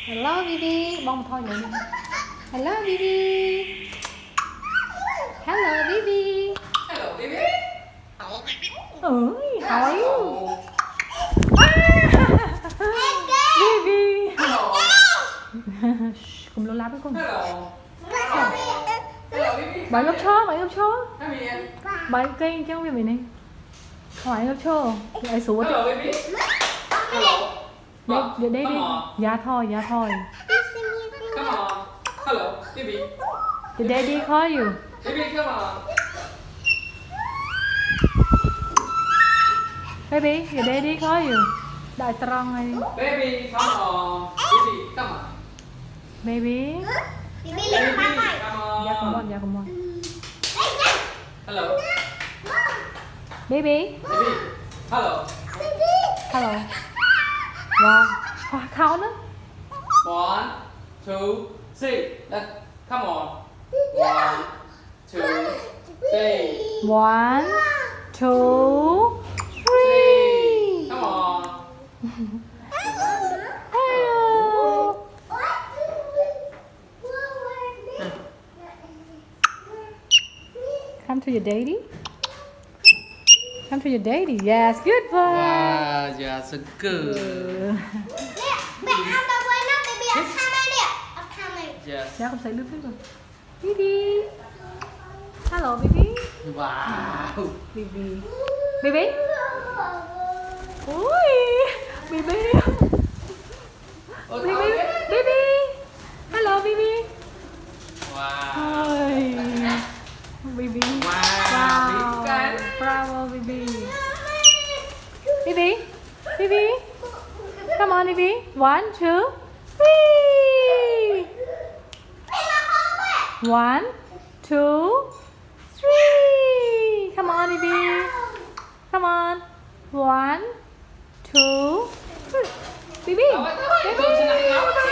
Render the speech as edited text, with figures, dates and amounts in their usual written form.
Hello Bibi, bông thôi vậy. Hello Bibi. Hello Bibi. Hello, Bibi. How are you? Bibi. Hello. Cùng lô lá với con. Hello. Hello, Bibi. Bạn gấp chó. Come here. Bạn cây cho cái này. Hỏi gấp chó. Ai số Hello, Bibi. Hello. Đây. Come on. Dạ thôi. Come on. Hello, Bibi. The daddy call you. Bibi, come on. Baby, your daddy call you. Đại tròn này. Baby, come on. Bibi, come on. Baby. Baby, come Dạ on. come on. Hello. Baby. Bibi. Hello. Hello. Wow. Hoa khao nữa. 1, 2, 3. Come on. 1, 2, 3. 1, 2, 3. Come on. Hello. Come to your daddy. Come to your daddy. Yes, good boy. Wow, you're so good. Yes. Dạ không thấy nước hết rồi. Bibi. Hello Bibi. Wow. Bibi. Bibi. Ui. Bibi. Bibi. Hello Bibi. Wow. Ôi. Bibi. Wow. Bravo Bibi. Bibi. Come on Bibi. 1, 2, 3. 1, 2, 3. Come on Bibi. Come on. 1, 2, 3. Bibi. Bibi.